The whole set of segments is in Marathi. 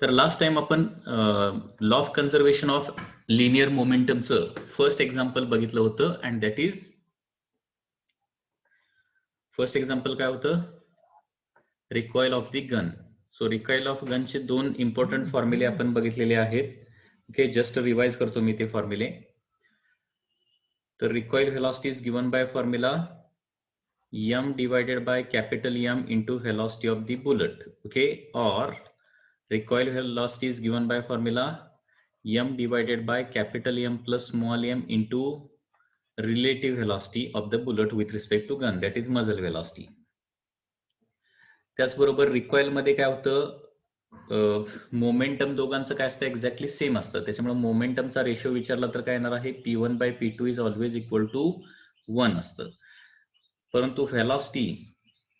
तर लास्ट टाइम आपण law of conservation of linear मोमेंटमचं फर्स्ट एक्झाम्पल बघितलं होतं and that is first example काय होतं recoil of the gun. So recoil of गनचे दोन इम्पॉर्टंट फॉर्म्युले आपण बघितलेले आहेत. ओके, जस्ट रिवाइज करतो मी ते फॉर्म्युले. तर recoil velocity is given by formula m divided by capital M into velocity of the bullet. Okay, or recoil velocity is given by formula m divided by capital M plus small m into relative velocity of the bullet with respect to gun, that is muzzle velocity. त्याचबरोबर रिकॉइल मध्ये काय होतं, मोमेंटम दोघांचं काय असतं एक्झॅक्टली सेम असतं. त्याच्यामुळे मोमेंटमचा रेशो विचारला तर काय येणार आहे P1 by P2 is always equal to 1 असतं. परंतु व्हेलॉसिटी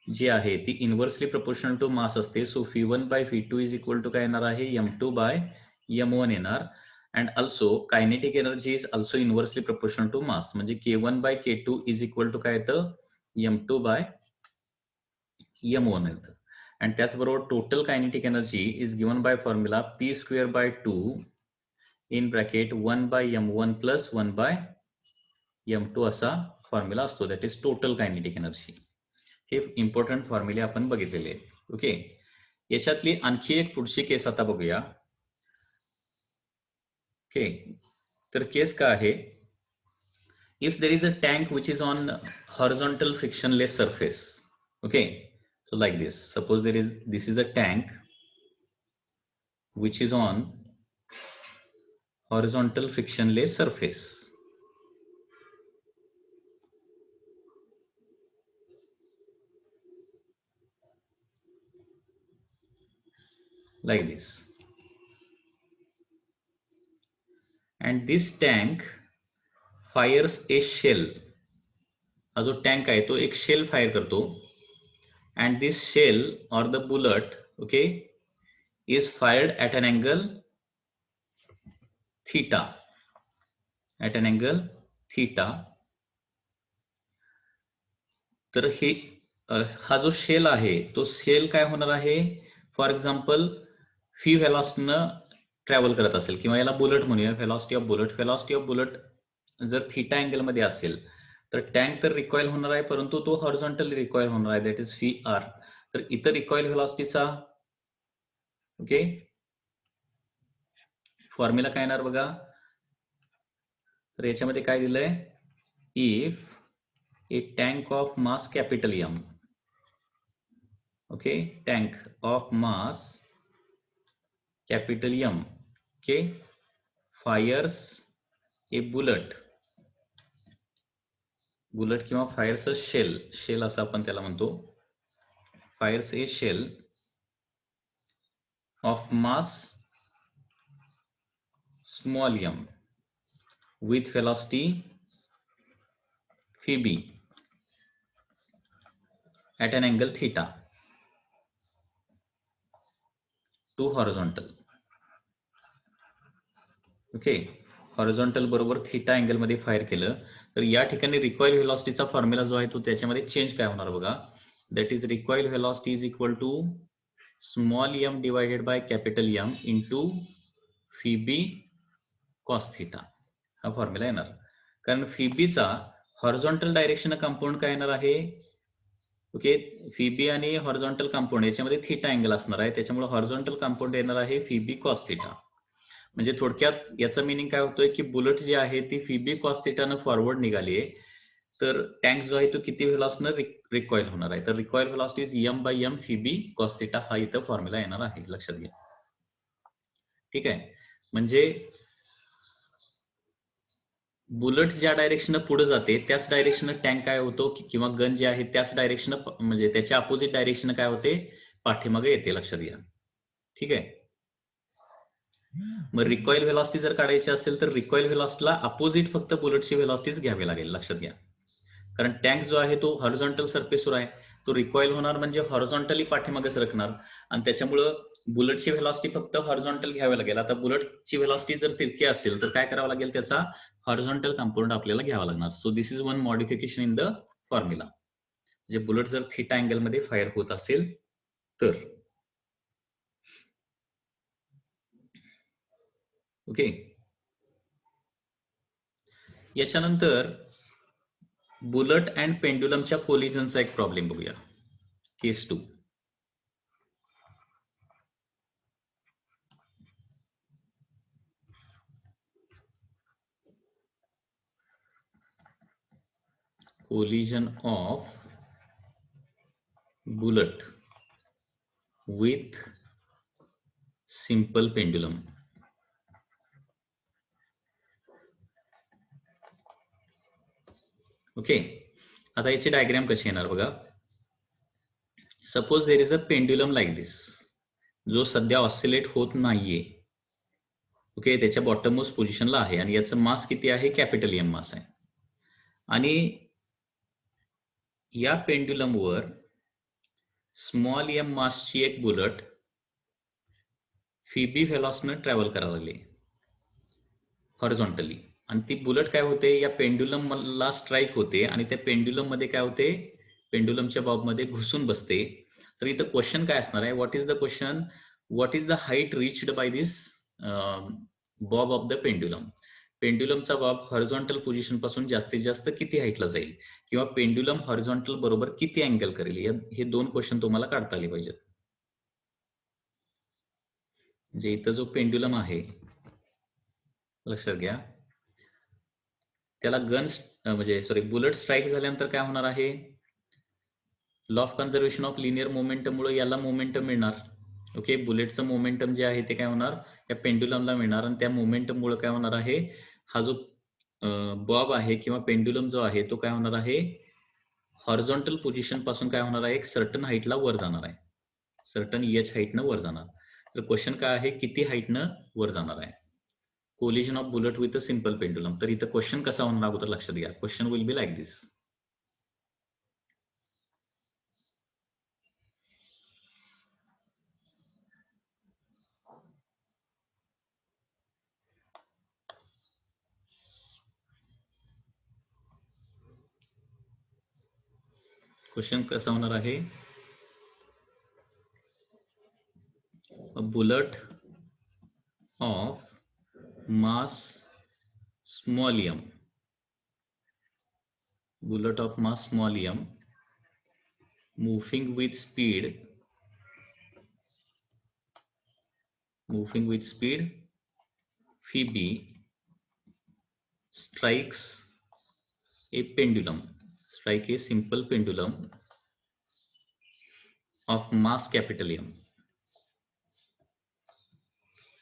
जी आहे ती इन्व्हर्सली प्रोपोर्शनल टू मास असते. So V1 by V2 is equal to काय येणार आहे M2 by M1 येणार. And also kinetic energy is also inversely proportional to mass, म्हणजे K1 by K2 is equal to काय येतं M2 by M1 येतं. आणि त्याचबरोबर total kinetic energy is given by formula P square by 2 in bracket 1 by M1 plus 1 by M2 असा फॉर्म्युला असतो. That is total kinetic energy. हे इम्पॉर्टंट फॉर्म्युले आपण बघितलेले आहेत. ओके, याच्यातली आणखी एक पुढची केस आता बघूया. ओके, तर केस काय आहे, if there is a tank which is on horizontal frictionless surface. Okay, so like this, suppose this is a tank which is on horizontal frictionless surface. Like this, and this tank fires a shell. हा जो टँक आहे तो एक शेल फायर करतो. and this shell or the bullet, okay, is fired at an angle theta, at an angle theta. तर हे हा जो शेल आहे तो शेल काय होणार आहे, फॉर एक्झाम्पल फी व्हेलॉसिटीनं ट्रॅव्हल करत असेल, किंवा याला बुलेट म्हणूया, velocity of bullet. Velocity of bullet जर थीटा अँगल मध्ये असेल तर टँक तर रिकॉइल होणार आहे, परंतु तो हॉरिझॉन्टली रिकॉइल होणार आहे, दॅट इज फी आर. तर इतर रिकॉइल व्हेलॉसिटीचा ओके फॉर्म्युला काय येणार बघा. तर याच्यामध्ये काय दिलंय, if a tank of mass capital M, okay, tank of mass capital M, okay, fires a bullet किंवा फायर्स अ शेल असं आपण त्याला म्हणतो, fires a shell of mass small m with velocity phi b at an angle theta to horizontal. Okay, horizontal बरोबर थीटा अँगल मध्ये फायर केलं तर या ठिकाणी रिकॉइल व्हेलॉसिटीचा फॉर्म्युला जो आहे तो त्याच्यामध्ये चेंज काय होणार बघा. That is recoil velocity is equal to small m divided by capital M into fee B cos theta. हा फॉर्म्युला येणार, कारण फी बीचा हॉरिझॉन्टल डायरेक्शन कंपाऊंड काय येणार आहे. ओके, फी बी आणि हॉरिझॉन्टल कंपाऊंड याच्यामध्ये थीटा अँगल असणार आहे, त्याच्यामुळे हॉरिझॉन्टल कंपाऊंड येणार आहे फी बी कॉस थीटा. म्हणजे थोडक्यात याचं मिनिंग काय होतोय की बुलेट जी आहे ती फी बी कॉस थीटानं फॉरवर्ड निघाली आहे, तर टँक जो आहे तो किती व्हेलॉसिटीनं रिकॉइल होणार आहे. तर recoil velocity is M by m phi B cos theta, हा इथं फॉर्म्युला येणार आहे, लक्षात घ्या. ठीक आहे, म्हणजे बुलेट ज्या डायरेक्शन पुढे जाते त्याच डायरेक्शन टँक काय होतो, किंवा गन जे आहे त्याच डायरेक्शन, म्हणजे त्याच्या अपोजिट डायरेक्शन काय होते, पाठीमागे येते, लक्षात घ्या. ठीक आहे, मग रिकॉइल व्हेलॉसिटी जर काढायची असेल तर रिकॉइल व्हेलॉसिटीला अपोजिट फक्त बुलेटची व्हेलॉसिटीच घ्यावी लागेल, लक्षात घ्या. कारण टँक जो आहे तो हॉरिझॉन्टल सरफेसवर आहे, तो रिकॉइल होणार म्हणजे हॉरिझॉन्टली पाठीमागे सरकणार, आणि त्याच्यामुळं बुलेटची व्हेलॉसिटी फक्त हॉरिझॉन्टल घ्यावी लागेल. आता बुलेटची व्हेलॉसिटी जर तिरकी असेल तर काय करावं लागेल, त्याचा हॉरिझॉन्टल कंपाऊंड आपल्याला घ्यावा लागणार. So this is one modification in the formula. म्हणजे बुलेट जर थीटा अँगल मध्ये फायर होत असेल तर. ओके. याच्यानंतर बुलट अँड पेंड्युलमच्या कोलिजनचा एक प्रॉब्लेम बघूया. Case 2. collision of bullet with simple pendulum. Okay. आता याची डायग्राम कशी येणार बघा. Suppose there is a pendulum like this, जो सध्या ऑसिलेट होत नाहीये. ओके. त्याच्या बॉटम मोस्ट पोझिशनला आहे आणि याचं मास किती आहे, कॅपिटल एम मास आहे. आणि या पेंड्युलमवर स्मॉल एम मासची एक बुलट फिबी व्हेलॉसनं ट्रॅव्हल करायला लागली हॉरिझॉन्टली. आणि ती बुलट काय होते, या पेंड्युलमला स्ट्राईक होते आणि त्या पेंड्युलम मध्ये काय होते, पेंड्युलमच्या बॉब मध्ये घुसून बसते. तर इथं क्वेश्चन काय असणार आहे, what is the question, what is the height reached by this bob of the pendulum. पेंड्युलमचा बॉब हॉरिझॉन्टल पोझिशन पासून जास्तीत जास्त किती हाईटला जाईल, किंवा पेंड्युलम हॉरिझॉन्टल बरोबर किती अँगल करेल, हे दोन क्वेश्चन तुम्हाला काढता आले पाहिजेत. म्हणजे इथं जो पेंड्युलम आहे, लक्षात घ्या, त्याला गन म्हणजे बुलेट स्ट्राईक झाल्यानंतर काय होणार आहे, law of conservation of linear momentum मुळे याला मोमेंटम मिळणार. ओके. बुलेटचं मोमेंटम जे आहे ते काय होणार, या पेंड्युलमला मिळणार आणि त्या मोमेंटम मुळे काय होणार आहे, हा जो बॉब आहे किंवा पेंड्युलम जो आहे तो काय होणार आहे, हॉरिझॉन्टल पोझिशन पासून काय होणार आहे, एक सर्टन हाईटला वर जाणार आहे, सर्टन एच हाईटनं वर जाणार. तर क्वेश्चन काय आहे, किती हाईटनं वर जाणार आहे. Collision of bullet with a simple pendulum. तर इथं क्वेश्चन कसा होणार अगोदर लक्षात घ्या. Question will be like this. Question कसा होणार आहे, a bullet of mass small m, bullet of mass small m moving with speed phi b strikes a pendulum, strike a simple pendulum of mass capital M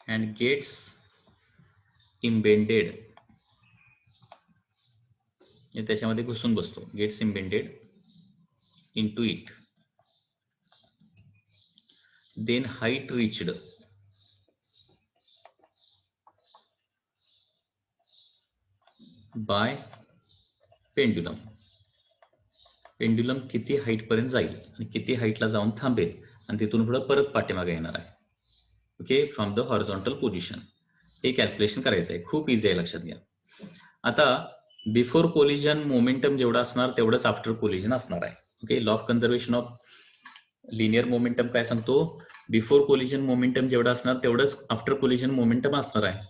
and gets embedded, त्याच्यामध्ये घुसून बसतो, gets embedded into it, then height reached by pendulum. Pendulum किती हाईट पर्यंत जाईल आणि किती हाईटला जाऊन थांबेल आणि तिथून पुढे परत पाठीमागे येणार आहे. Okay. From the horizontal position. हे कॅल्क्युलेशन करायचं आहे, खूप इझी आहे, लक्षात घ्या. आता बिफोर कोलिजन मोमेंटम जेवढा असणार तेवढंच आफ्टर कोलिजन असणार आहे. Okay. Law of conservation of linear momentum काय सांगतो, बिफोर कोलिजन मोमेंटम जेवढा असणार तेवढंच आफ्टर कोलिजन मोमेंटम असणार आहे.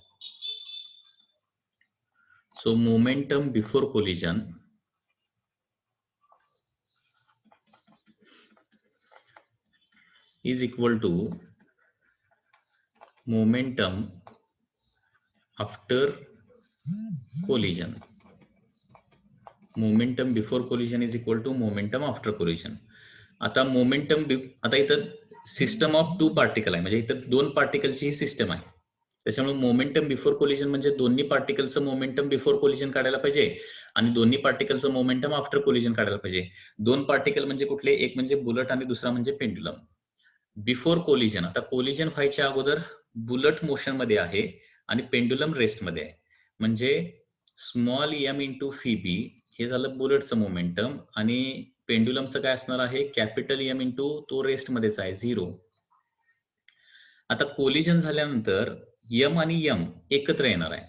So momentum before collision is equal to momentum after collision. Momentum before collision is equal to momentum after collision. आता मोमेंटम, आता इथं सिस्टम ऑफ टू पार्टिकल आहे, म्हणजे इथं दोन पार्टिकलची ही सिस्टम आहे. त्याच्यामुळे मोमेंटम बिफोर कोलिजन म्हणजे दोन्ही पार्टिकलचं मोमेंटम बिफोर कोलिजन काढायला पाहिजे आणि दोन्ही पार्टिकलचं मोमेंटम आफ्टर कोलिजन काढायला पाहिजे. दोन पार्टिकल म्हणजे कुठले, एक म्हणजे बुलेट आणि दुसरा म्हणजे पेंड्युलम. बिफोर कोलिजन, आता कोलिजन व्हायच्या अगोदर बुलेट मोशन मध्ये आहे आणि पेंड्युलम रेस्ट मध्ये आहे, म्हणजे स्मॉल एम इंटू फी बी हे झालं बुलेटचं मोमेंटम आणि पेंड्युलमचं काय असणार आहे, कॅपिटल एम इंटू तो रेस्ट मध्येच आहे 0. आता कोलिजन झाल्यानंतर यम आणि यम एकत्र येणार आहे,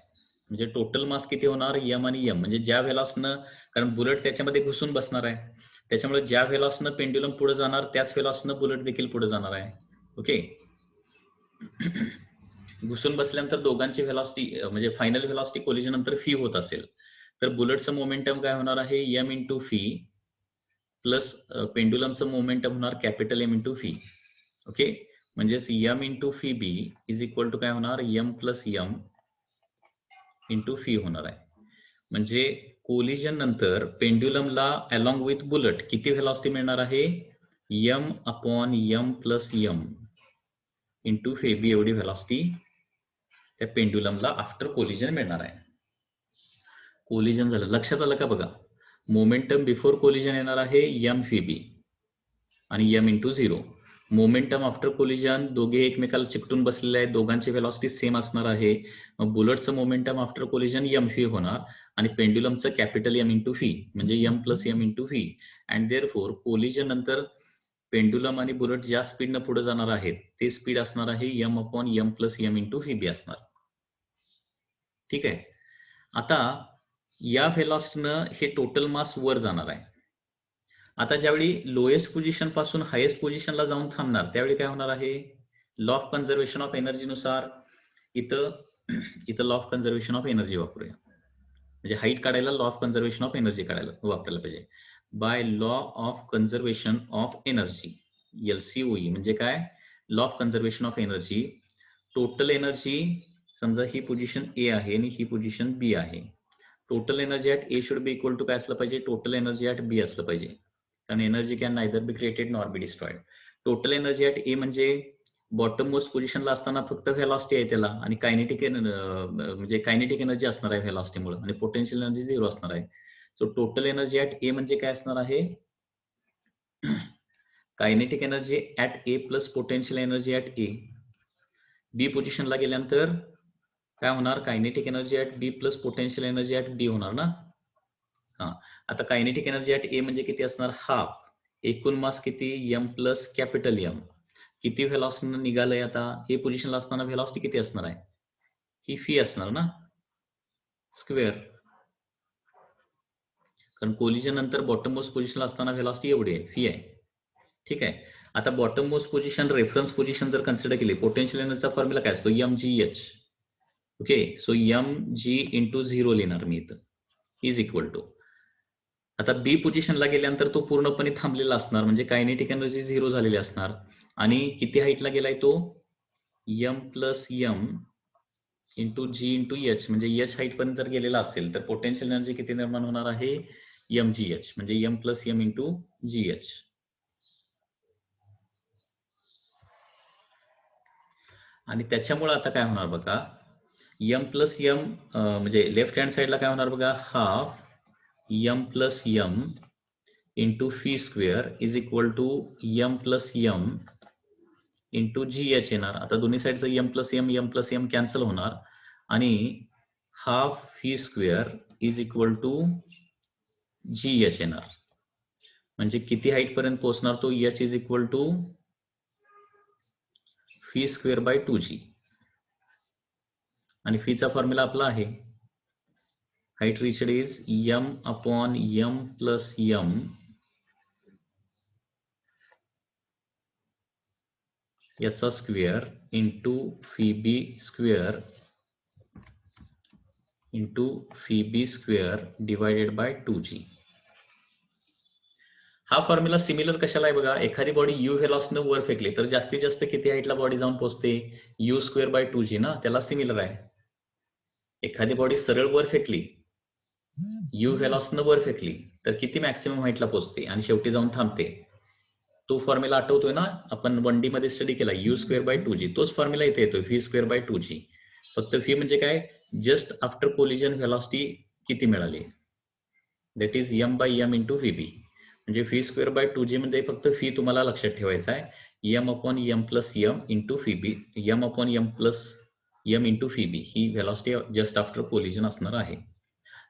म्हणजे टोटल मास किती होणार, यम आणि यम, म्हणजे ज्या व्हेलॉसनं, कारण बुलेट त्याच्यामध्ये घुसून बसणार आहे, त्याच्यामुळे ज्या व्हेलॉसनं पेंड्युलम पुढे जाणार त्याच व्हेलॉसनं बुलेट देखील पुढे जाणार आहे. ओके. घुसून बसल्यानंतर दोघांची व्हेलॉसिटी म्हणजे फायनल व्हेलॉसिटी कोलिजन नंतर फी होत असेल तर बुलेटचं मोमेंटम काय होणार आहे एम इंटू फी प्लस पेंडुलमचं मोमेंटम होणार capital M into V. Okay, म्हणजेच M into fee B is equal to काय होणार M plus M into V होणार आहे. म्हणजे कोलिजन नंतर पेंड्युलमला अलॉंग विथ बुलेट किती व्हेलॉसिटी मिळणार आहे M upon M plus M into fee B एवढी व्हेलॉसिटी त्या पेंड्युलमला आफ्टर कोलिजन मिळणार आहे. कोलिजन झालं, लक्षात आलं का बघा. मोमेंटम बिफोर कोलिजन येणार आहे एम फी बी आणि m into zero. Momentum after collision दोघे एकमेकाला चिकटून बसलेले आहेत, दोघांची व्हेलॉसिटी सेम असणार आहे. मग बुलेटचं momentum after collision M V होणार आणि पेंड्युलमचं कॅपिटल एम इंटू फी म्हणजे M plus M into V. And therefore collision नंतर पेंडुलम आणि बुलेट ज्या स्पीडनं पुढे जाणार आहेत ते स्पीड असणार आहे M upon M plus M into fee B असणार. ठीक आहे, आता या व्हेलॉसिटीनं हे टोटल मास वर जाणार आहे. आता ज्यावेळी लोएस्ट पोझिशन पासून हायेस्ट पोझिशनला जाऊन थांबणार त्यावेळी काय होणार आहे law of conservation of energy नुसार इथं law of conservation of energy वापरूया. म्हणजे हाईट काढायला law of conservation of energy वापरायला पाहिजे. By law of conservation of energy LCOE म्हणजे काय law of conservation of energy. Total energy समजा ही पोझिशन ए आहे आणि ही पोझिशन बी आहे. Total energy at A should be equal to काय असलं पाहिजे टोटल एनर्जी ऍट बी असलं पाहिजे, कारण energy can neither be created nor be destroyed. Total energy at A म्हणजे बॉटम मोस्ट पोझिशनला असताना फक्त व्हेलॉसिटी आहे त्याला आणि कायनेटिक म्हणजे कायनेटिक एनर्जी असणार आहे व्हेलॉसिटीमुळे आणि पोटेन्शियल एनर्जी झिरो असणार आहे. So total energy at A म्हणजे काय असणार आहे kinetic energy at A plus potential energy at A. B पोझिशनला गेल्यानंतर काय होणार kinetic energy at B plus potential energy at B होणार ना. हा, आता कायनेटिक एनर्जी ऍट ए म्हणजे किती असणार हाफ. एकूण मास किती एम प्लस कॅपिटल एम. किती व्हेलॉसिटी निघालंय आता हे पोझिशनला असताना व्हेलॉसिटी किती असणार आहे ही फी असणार ना स्क्वेअर, कारण कोलिजन नंतर बॉटम मोस्ट पोझिशनला असताना व्हेलॉसिटी एवढी आहे फी आहे. ठीक आहे, आता bottom most position reference position जर कन्सिडर केली पोटेन्शियल एनर्जीचा फॉर्म्युला काय असतो MgH. Okay, so mg into zero लिहिणार मी इथं इज इक्वल टू आता बी पोझिशनला गेल्यानंतर तो पूर्णपणे थांबलेला असणार म्हणजे कायनेटिक एनर्जी झिरो झालेली असणार आणि किती हाईटला गेलाय तो एम प्लस एम इंटू जी इंटू एच म्हणजे एच हाईट पर्यंत जर गेलेला असेल तर पोटेन्शियल एनर्जी किती निर्माण होणार आहे MgH म्हणजे M plus M into GH. आणि त्याच्यामुळे आता काय होणार बघा एम प्लस एम म्हणजे लेफ्ट हँड साइडला काय होणार बघा half m plus M into phi square is equal to m plus M into GH येणार. आता दोन्ही साईडचं एम प्लस एम कॅन्सल होणार आणि half phi square is equal to GH येणार. म्हणजे किती हाईट पर्यंत पोहोचणार तो H is equal to fee square by 2G आणि फीचा फॉर्म्युला आपला आहे height reached is M upon M plus M याचा square into fee B square into fee B square divided by 2G. हा फॉर्म्युला सिमिलर कशाला आहे बघा एखादी बॉडी यू व्हेलॉसिटीने वर फेकली तर जास्तीत जास्त किती हाईटला बॉडी जाऊन पोहोचते यू स्क्वेअर बाय 2G ना, त्याला सिमिलर आहे. एखादी बॉडी सरळ वर फेकली यू व्हेलॉसिटीने वर फेकली तर किती मॅक्सिमम हाईटला पोहोचते आणि शेवटी जाऊन थांबते. तो फॉर्म्युला आठवतोय ना आपण 1D मध्ये स्टडी केला यू स्क्वेअर बाय 2G. तोच फॉर्म्युला इथे येतोय फी स्क्वेअर बाय 2G. फक्त फी म्हणजे काय जस्ट आफ्टर कोलिजन व्हेलॉसिटी किती मिळाली that is M by M into V B. म्हणजे फी स्क्वेअर बाय 2G मध्ये फक्त फी तुम्हाला लक्षात ठेवायचा आहे M upon M plus M into fee B M upon M plus M into fee B ही व्हेलॉसिटी जस्ट आफ्टर कोलिजन असणार आहे.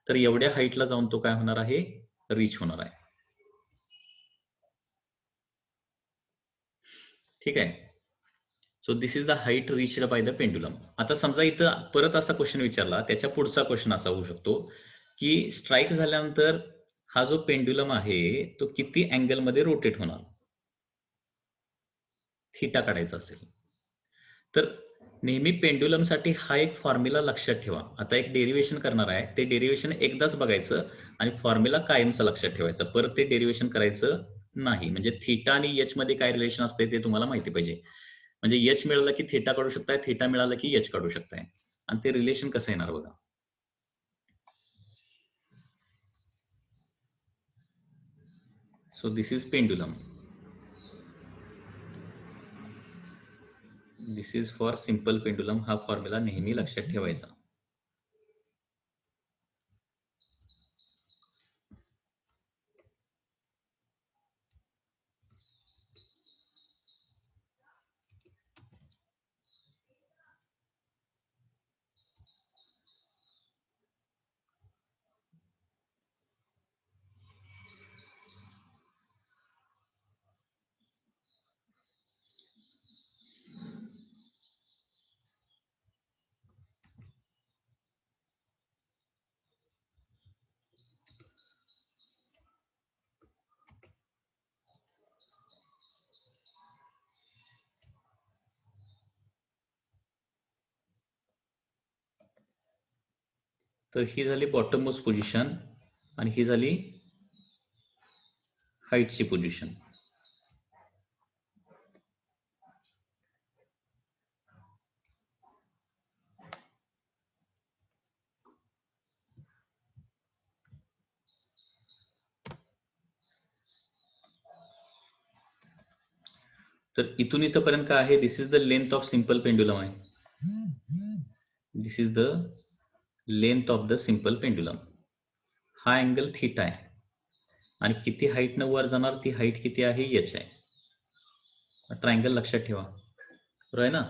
तर एवढ्या हाईटला जाऊन तो काय होणार आहे रीच होणार आहे. ठीक आहे, so this is the height reached by the pendulum. आता समजा इथं परत असा क्वेश्चन विचारला त्याच्या पुढचा क्वेश्चन असा होऊ शकतो की स्ट्राईक झाल्यानंतर हा जो पेंडुलम आहे तो किती अँगल मध्ये रोटेट होणार थीटा काढायचा असेल तर नेहमी पेंड्युलम साठी हा एक फॉर्म्युला लक्षात ठेवा. आता एक डेरिव्हेशन करणार आहे, ते डेरिव्हेशन एकदाच बघायचं आणि फॉर्म्युला कायमचा लक्षात ठेवायचा. परत ते डेरिव्हेशन करायचं नाही. म्हणजे थीटा आणि एच मध्ये काय रिलेशन असते ते तुम्हाला माहिती पाहिजे. म्हणजे एच मिळालं की थीटा काढू शकताय, थीटा मिळालं की एच काढू शकताय. आणि ते रिलेशन कसं येणार बघा. So this is pendulum. This is for simple pendulum. हा फॉर्म्युला नेहमी लक्षात ठेवायचा. तर ही झाली बॉटम मोस्ट पोझिशन आणि ही झाली हाईटची पोझिशन. तर इथून इथपर्यंत काय आहे, this is the length of simple pendulum आहे. This is the length of the simple pendulum. हा अँगल थीटा आहे आणि किती हाईटनं वर जाणार, ती हाईट किती आहे, एच आहे. ट्रायंगल लक्षात ठेवा, बरोबर आहे ना.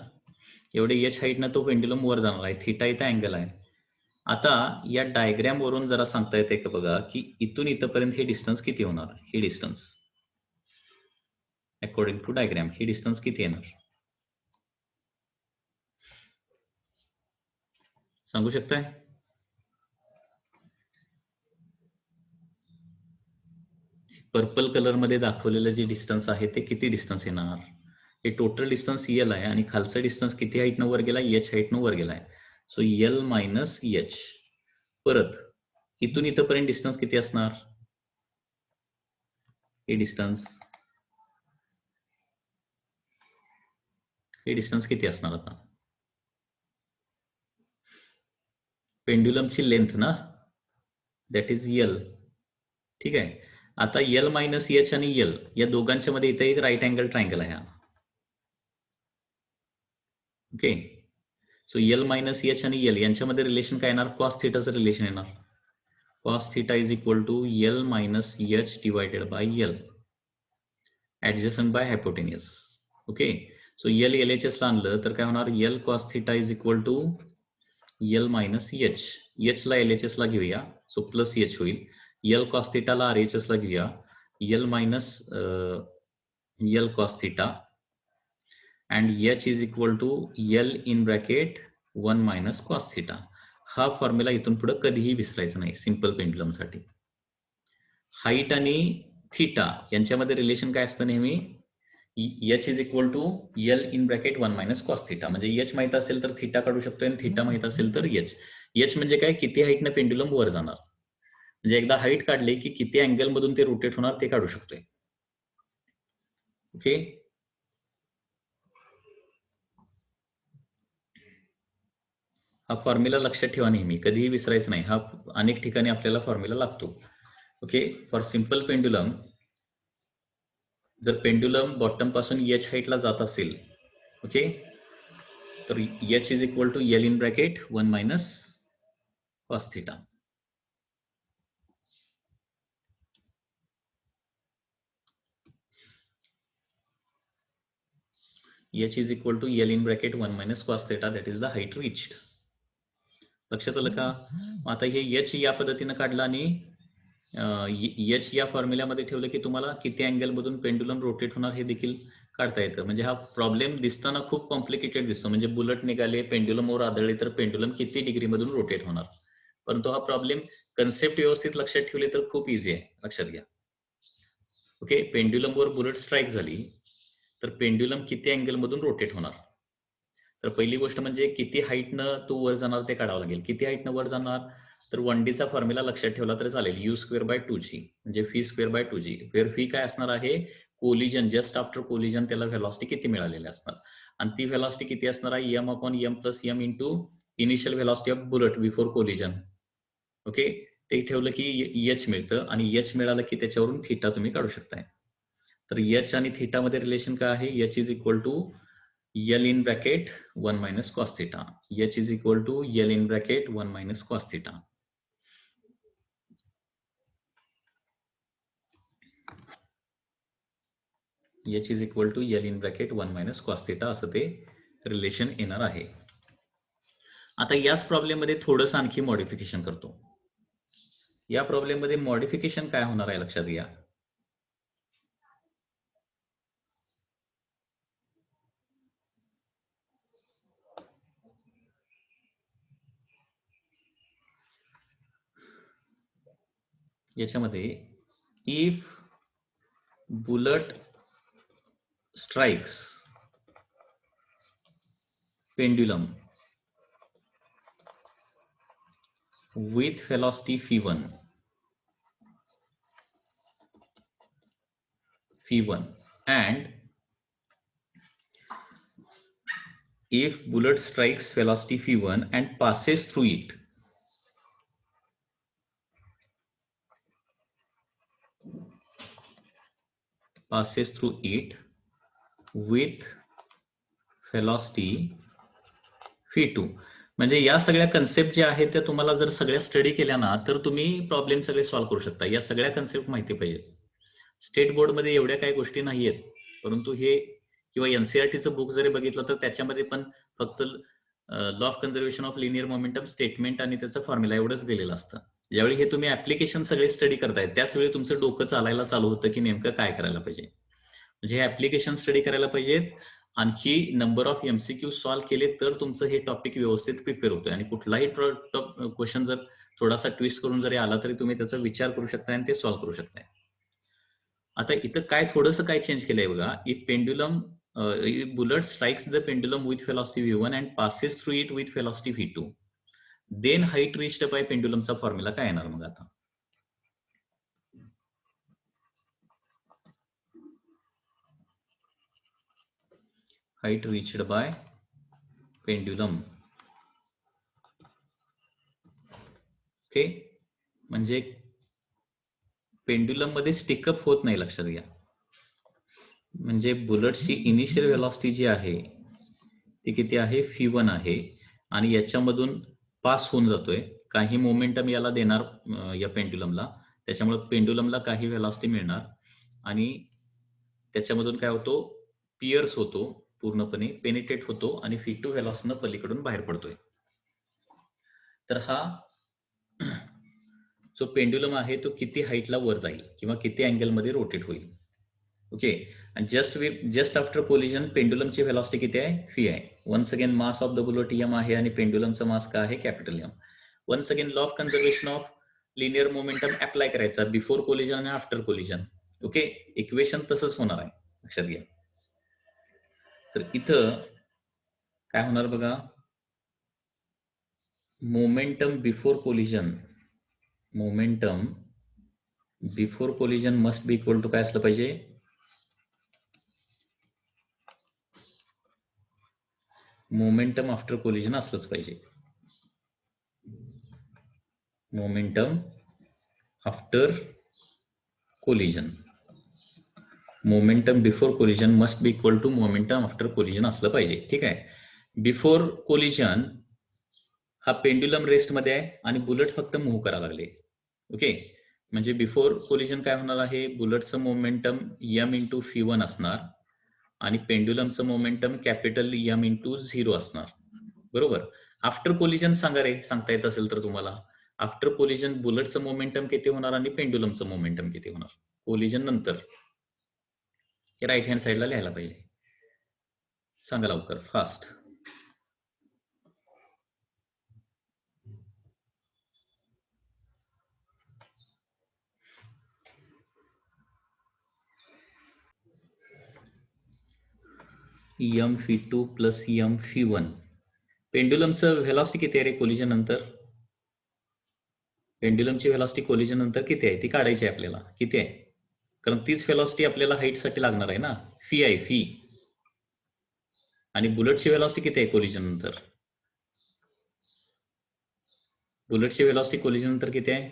एवढे एच हाईटनं तो पेंडुलम वर जाणार आहे, थीटा इथं अँगल आहे. आता या डायग्रॅम वरून जरा सांगता येते का बघा, की इथून इथपर्यंत हे डिस्टन्स किती होणार. हे डिस्टन्स अकॉर्डिंग टू डायग्रॅम ही डिस्टन्स किती येणार सांगू शकताय. पर्पल कलर मध्ये दाखवलेलं जे डिस्टन्स आहे ते किती डिस्टन्स येणार. हे टोटल डिस्टन्स एल आहे आणि खालचा डिस्टन्स किती हाईटनं वर गेला, एच हाईटनं वर गेलाय. So L minus H. परत इथून इथपर्यंत डिस्टन्स किती असणार, हे डिस्टन्स किती असणार. आता पेंड्युलमची लेंथ ना, दॅट इज एल. ठीक आहे. आता एल मायनस एच आणि एल या दोघांच्या मध्ये इथे एक राईट अँगल ट्रायंगल आहे. Okay. So L minus H आणि एल यांच्यामध्ये रिलेशन काय येणार, कॉस थिटाचं रिलेशन येणार. Cos theta is equal to L minus H divided by L adjacent by hypotenuse. Okay. So L L H S ला आणलं तर काय होणार, L cos theta is equal to L minus H. H ला एल एच एस ला घेऊया, सो प्लस एच होईल. एल कॉस थिटाला आर एच एस ला घेऊया, L minus L cos theta and H is equal to L in bracket 1 minus cos theta. हा फॉर्म्युला इथून पुढे कधीही विसरायचा नाही सिंपल पेंडुलम साठी. हाईट आणि थिटा यांच्यामध्ये रिलेशन काय असतं नेहमी, H is equal to L in bracket 1 minus cos theta. म्हणजे एच माहित असेल तर थिटा काढू शकतोय आणि थिटा माहित असेल तर एच. एच म्हणजे काय, किती हाईटनं पेंडुलम वर जाणार. म्हणजे एकदा हाईट काढली की किती अँगल मधून ते रोटेट होणार ते काढू शकतोय. ओके. हा फॉर्म्युला लक्षात ठेवा नेहमी, कधीही विसरायचं नाही. हा अनेक ठिकाणी आपल्याला फॉर्म्युला लागतो. ओके. फॉर सिंपल पेंडुलम, जर पेंडुलम बॉटम पासून एच हाईटला जात असेल, ओके, तर H is equal to L in bracket 1 minus cos theta. H is equal to L in bracket 1 minus cos theta, that is the height reached. लक्षात आलं का. आता हे एच या पद्धतीनं काढलं आणि एच या फॉर्म्युल्यामध्ये ठेवलं की तुम्हाला किती अँगल मधून पेंडुलम रोटेट होणार हे देखील काढता येतं. म्हणजे हा प्रॉब्लेम दिसताना खूप कॉम्प्लिकेटेड दिसतो. म्हणजे बुलेट निघाले, पेंडुलम वर आदळले तर पेंडुलम किती डिग्री मधून रोटेट होणार. परंतु हा प्रॉब्लेम कन्सेप्ट व्यवस्थित लक्षात ठेवले तर खूप इझी आहे. लक्षात घ्या. ओके. पेंडुलम वर बुलेट स्ट्राईक झाली तर पेंडुलम किती अँगल मधून रोटेट होणार. तर तर पहिली गोष्ट म्हणजे किती हाईटनं तू वर जाणार ते काढावं लागेल. किती हाईटनं वर जाणार, तर 1Dचा फॉर्म्युला लक्षात ठेवला तर चालेल, u²/2g म्हणजे v²/2g. वेअर v काय असणार आहे, कोलिजन, जस्ट आफ्टर कोलिजन त्याला व्हेलॉसिटी किती मिळालेली असणार, आणि ती व्हेलॉसिटी किती असणार आहे, m/m+m into initial velocity of bullet before collision. Okay, ते ठेवलं की h मिळतं, आणि h मिळालं की त्याच्यावरून थिटा तुम्ही काढू शकताय. तर h आणि थिटा मध्ये रिलेशन काय आहे, h is equal to L in bracket 1 minus cos theta. H is equal to L in bracket 1 minus cos theta. H is equal to L in bracket 1 minus cos theta असं ते रिलेशन येणार आहे. आता याच प्रॉब्लेम मध्ये थोडंसं आणखी मॉडिफिकेशन करतो. या प्रॉब्लेम मध्ये मॉडिफिकेशन काय होणार आहे लक्षात घ्या. याच्यामध्ये if bullet strikes pendulum with velocity v1 and if bullet strikes velocity v1 and passes through it, with velocity v2. म्हणजे या सगळ्या कन्सेप्ट ज्या आहेत त्या तुम्हाला जर सगळ्या स्टडी केल्या ना, तर तुम्ही प्रॉब्लेम सगळे सॉल्व्ह करू शकता. या सगळ्या कन्सेप्ट माहिती पाहिजे. स्टेट बोर्ड मध्ये एवढ्या काही गोष्टी नाहीयेत, परंतु हे किंवा एनसीईआरटीचं बुक जरी बघितलं तर त्याच्यामध्ये पण फक्त law of conservation of linear momentum statement आणि त्याचं फॉर्म्युला एवढंच दिलेलं असतं. ज्यावेळी हे तुम्ही ऍप्लिकेशन सगळे स्टडी करताय त्याच वेळी तुमचं डोकं चालायला चालू होतं की नेमकं काय करायला पाहिजे. म्हणजे हे ऍप्लिकेशन स्टडी करायला पाहिजेत. आणखी नंबर ऑफ एमसीक्यू सॉल्व्ह केले तर तुमचं हे टॉपिक व्यवस्थित प्रिपेअर होतोय. आणि कुठलाही क्वेश्चन जर थोडासा ट्विस्ट करून जरी आला तरी तुम्ही त्याचा विचार करू शकताय आणि ते सॉल्व्ह करू शकताय. आता इथं काय थोडंसं काय चेंज केलंय बघा. If pendulum bullet strikes the pendulum with velocity v1 and passes through it with velocity v2, then height reached by पेंडुलमचा फॉर्म्युला काय येणार मग आता. Height reached by pendulum. Okay, म्हणजे पेंड्युलम मध्ये स्टिकअप होत नाही, लक्षात घ्या. म्हणजे बुलेटची इनिशियल व्हेलॉसिटी जी आहे ती किती आहे, v1 आहे, आणि याच्यामधून पास होऊन जातोय. काही मोमेंटम याला देणार या पेंड्युलमला, त्याच्यामुळे पेंड्युलमला काही व्हेलॉसिटी मिळणार आणि त्याच्यामधून काय होतो, पियर्स होतो, पूर्णपणे पेनिट्रेट होतो आणि v2 व्हेलॉसिटीनं पलीकडून बाहेर पडतोय. तर हा जो पेंड्युलम आहे तो किती हाईटला वर जाईल किंवा किती अँगल मध्ये रोटेट होईल. ओके, आणि जस्ट आफ्टर कोलिजन पेंडुलमची व्हेलॉसिटी किती आहे, v आहे. Once again mass of the bullet m आहे आणि पेंडुलमचा मास काय आहे, capital M. Once again law of conservation of linear momentum apply करायचा बिफोर कोलिजन आणि आफ्टर कोलिजन. ओके, इक्वेशन तसंच होणार आहे, लक्षात घ्या. तर इथं काय होणार बघा, momentum before collision must be equal to काय असलं पाहिजे, मोमेंटम आफ्टर कोलिजन असलंच पाहिजे. Momentum after collision, momentum before collision must be equal to momentum after collision असलं पाहिजे. ठीक आहे, बिफोर कोलिजन हा पेंड्युलम रेस्ट मध्ये आहे आणि बुलेट फक्त मूव्ह करायला लागले. ओके, म्हणजे बिफोर कोलिजन काय होणार आहे, बुलेटचं मोमेंटम m इंटू v1 असणार आणि पेंड्युलमचं मोमेंटम कॅपिटल M इंटू 0 असणार, बरोबर. आफ्टर कोलिजन सांगा रे, सांगता येत असेल तर तुम्हाला. आफ्टर कोलिजन बुलेटचं मोमेंटम किती होणार आणि पेंड्युलमचं मोमेंटम किती होणार कोलिजन नंतर, हे राईट हँड साईडला लिहायला पाहिजे. सांगा लवकर, fast. M V two plus M fee one. पेंड्युलमचं व्हेलॉसिटी किती आहे रे कोलिजन नंतर? पेंड्युलमची व्हेलॉसिटी कोलिजन नंतर किती आहे ती काढायची आहे आपल्याला. किती आहे? कारण तीच व्हेलॉसिटी आपल्याला हाईटसाठी लागणार आहे ना. फी आहे फी. आणि बुलेटची व्हेलॉसिटी किती आहे कोलिजन नंतर? बुलेटची व्हेलॉसिटी कोलिजन नंतर किती आहे?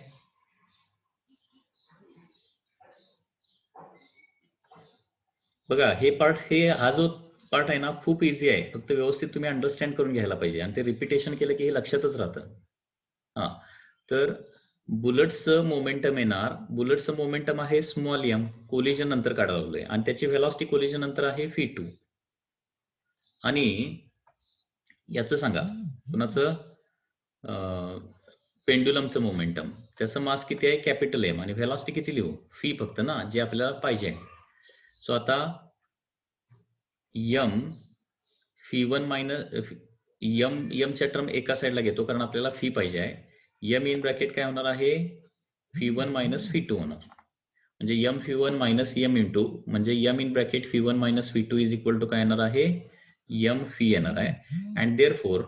बघा हे पार्ट, हा जो पार्ट आहे ना खूप इझी आहे. फक्त व्यवस्थित तुम्ही अंडरस्टँड करून घ्यायला पाहिजे आणि ते रिपिटेशन केलं की हे लक्षातच राहतं. हा, तर बुलेटचं मोमेंटम येणार. बुलेटचं मोमेंटम आहे स्मॉल एम, कोलिजन नंतर काढायला लागलोय आणि त्याची व्हेलॉसिटी कोलिजन नंतर आहे फी टू. आणि याचं सांगा कुणाचं, पेंड्युलमचं मोमेंटम, त्याचं मास किती आहे कॅपिटल एम आणि व्हेलॉसिटी किती लिहू? फी फक्त ना, जे आपल्याला पाहिजे. सो आता M fee one minus M च्या टर्म एका साईडला घेतो कारण आपल्याला फी पाहिजे आहे. एम इन ब्रॅकेट काय होणार आहे? V one minus fee two होणार. म्हणजे M fee one minus M into, म्हणजे M in bracket V one minus fee two is equal to काय येणार आहे? एम फी येणार आहे. And therefore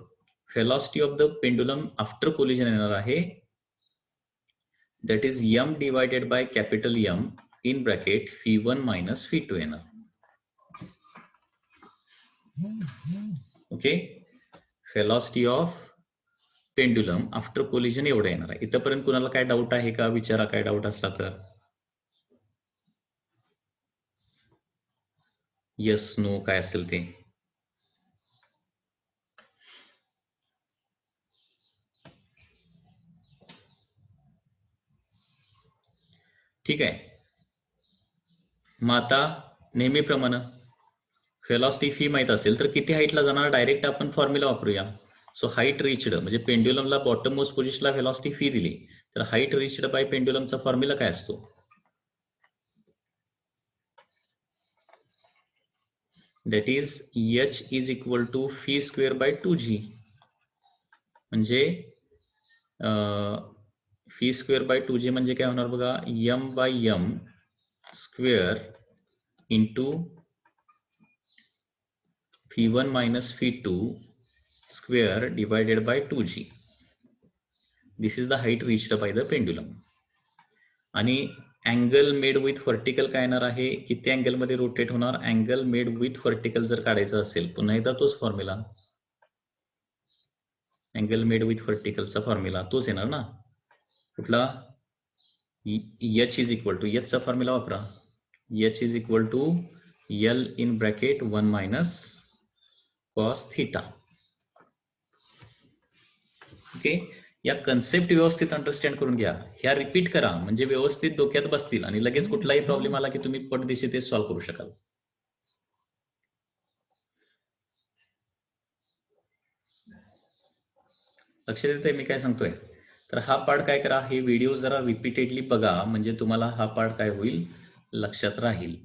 velocity of the pendulum after collision येणार आहे, that is m divided by capital M in bracket phi1 minus phi2 येणार. Okay, velocity of pendulum after collision एवढं येणार आहे. इथपर्यंत कुणाला काय डाऊट आहे का? विचारा काय डाऊट असला तर. येस नो काय असेल ते. ठीक आहे. मग आता नेहमीप्रमाणे व्हेलॉसिटी फी माहित असेल तर किती हाईटला जाणार, डायरेक्ट आपण फॉर्म्युला वापरूया. सो हाईट रिच्ड, म्हणजे पेंड्युलमला बॉटम मोस्ट पोझिशनला व्हेलॉसिटी फी दिली तर हाईट रिच्ड बाय पेंड्युलमचा फॉर्म्युला काय असतो? That is H is equal to fee square by 2g. म्हणजे फी स्क्वेअर बाय 2g म्हणजे काय होणार बघा, M by M square into v one minus fee two square divided by 2g. This is the height reached by the pendulum. आणि अँगल मेड विथ व्हर्टिकल काय येणार आहे? किती अँगल मध्ये रोटेट होणार? अँगल मेड विथ व्हर्टिकल जर काढायचं असेल, पुन्हा एकदा तोच फॉर्म्युला, अँगल मेड विथ व्हर्टिकलचा फॉर्म्युला तोच येणार ना. कुठला? एच इज इक्वल टू, एचचा फॉर्म्युला वापरा. H is equal to L in bracket 1 minus cos theta. Okay, या कन्सेप्ट व्यवस्थित अंडरस्टँड करून घ्या. ह्या रिपीट करा म्हणजे व्यवस्थित डोक्यात बसतील आणि लगेच कुठलाही प्रॉब्लेम आला की तुम्ही पटदिशी ते सॉल्व्ह करू शकाल. लक्ष देताय मी काय सांगतोय? तर हा पार्ट काय करा, हे व्हिडिओ जरा रिपीटेडली बघा म्हणजे तुम्हाला हा पार्ट काय होईल, लक्षात राहील.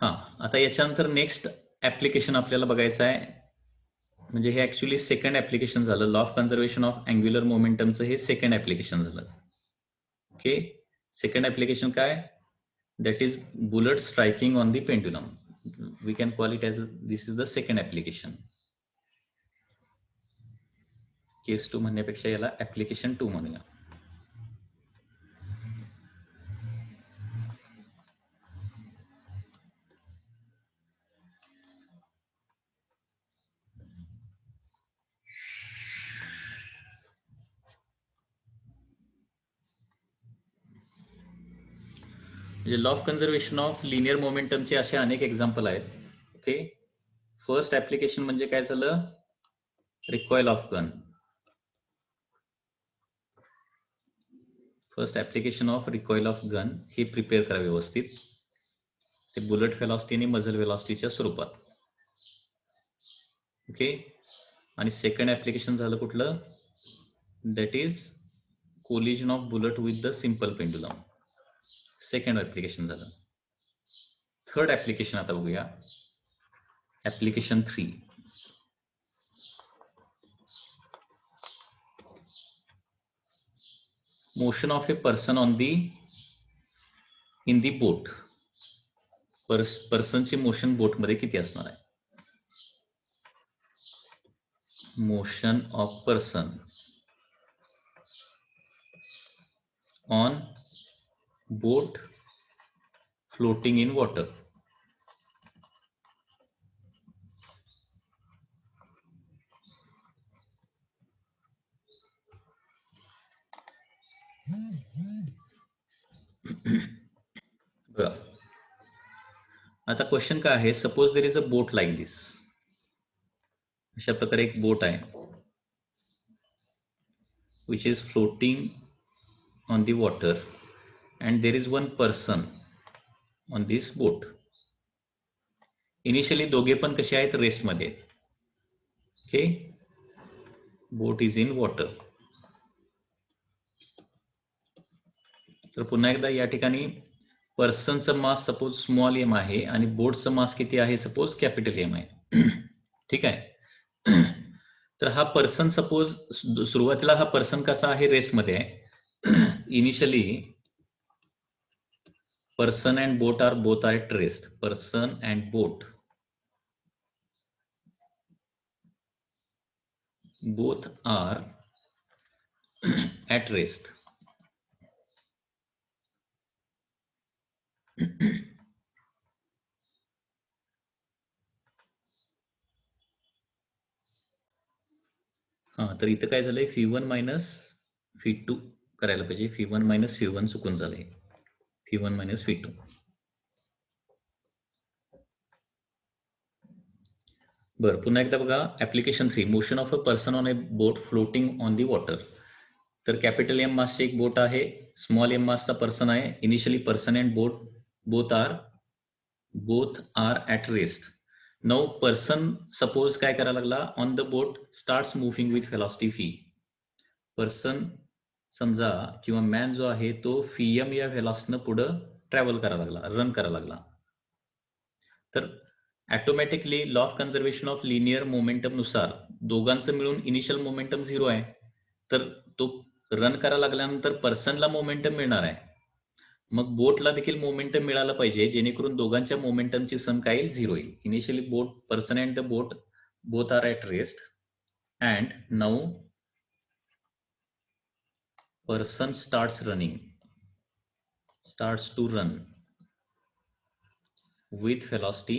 हा, आता याच्यानंतर नेक्स्ट ऍप्लिकेशन आपल्याला बघायचं आहे. म्हणजे हे ऍक्च्युली सेकंड ऍप्लिकेशन झालं. Law of conservation of angular मोमेंटमचं हे सेकंड ऍप्लिकेशन झालं. ओके, सेकंड ऍप्लिकेशन काय? That is bullet striking on the pendulum. We can call it as this is the second application. Case 2 म्हणण्यापेक्षा याला ऍप्लिकेशन 2 म्हणूया. म्हणजे law of conservation of linear मोमेंटमचे असे अनेक एक्झाम्पल आहेत. ओके, फर्स्ट ऍप्लिकेशन म्हणजे काय झालं? Recoil of gun. First application of recoil of gun हे प्रिपेअर करा व्यवस्थित. ते बुलेट व्हेलॉसिटी आणि मजल व्हेलॉसिटीच्या स्वरूपात. ओके, आणि सेकंड ऍप्लिकेशन झालं कुठलं? That is collision of bullet with the simple pendulum. Second application झालं. थर्ड ऍप्लिकेशन आता बघूया. Application 3. Motion of a person in the boat. पर्सनची मोशन बोटमध्ये किती असणार आहे? Motion of person on boat floating in water. बघा आता क्वेश्चन काय आहे, suppose there is a boat like this. अशा प्रकारे एक बोट आहे which is floating on the water and there is one person on this boat. Initially दोघे पण कसे आहेत, रेस्ट मध्ये. Okay, boat is in water. तर पुन्हा एकदा या ठिकाणी पर्सनचं मास सपोज स्मॉल एम आहे आणि बोटचं मास किती आहे, सपोज कॅपिटल एम आहे. ठीक आहे. तर हा पर्सन सपोज सुरुवातीला हा पर्सन कसा आहे, रेस्ट मध्ये आहे. Initially person and boat are both are at rest. Person and boat both are at rest. हा, तर इथं काय झालंय, φ1 मायनस φ2 करायला पाहिजे. φ1 मायनस φ1 चुकून झालंय. φ1 मायनस φ2. बरं, पुन्हा एकदा बघा. Application 3, motion of a person on a boat floating on the water. तर कॅपिटल एम मासचे एक बोट आहे, स्मॉल एम मासचा पर्सन आहे. Initially person and boat both are at rest. Now person suppose काय करायला लागला, on the boat starts moving with velocity v. Person समजा किंवा मॅन जो आहे तो φm या व्हेलॉसिटीनं पुढं ट्रॅव्हल करायला लागला, रन करायला लागला. तर automatically law of conservation of linear momentum नुसार दोघांचं मिळून इनिशियल मोमेंटम 0 आहे. तर तो रन करायला लागल्यानंतर पर्सनला मोमेंटम मिळणार आहे. मग बोटला देखील मोमेंटम मिळालं पाहिजे, जेणेकरून दोघांच्या मोमेंटमची सम काय येईल, 0 येईल. Initially boat person and the boat both are at rest and now person starts to run with velocity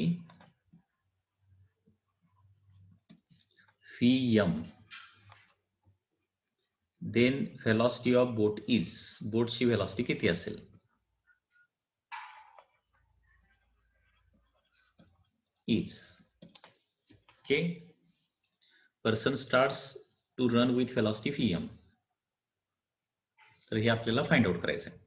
Vm. Then velocity of boat is, बोटची velocity किती असेल? is. Okay, person starts to run with velocity Vm. तर हे आपल्याला फाइंड आउट करायचं आहे.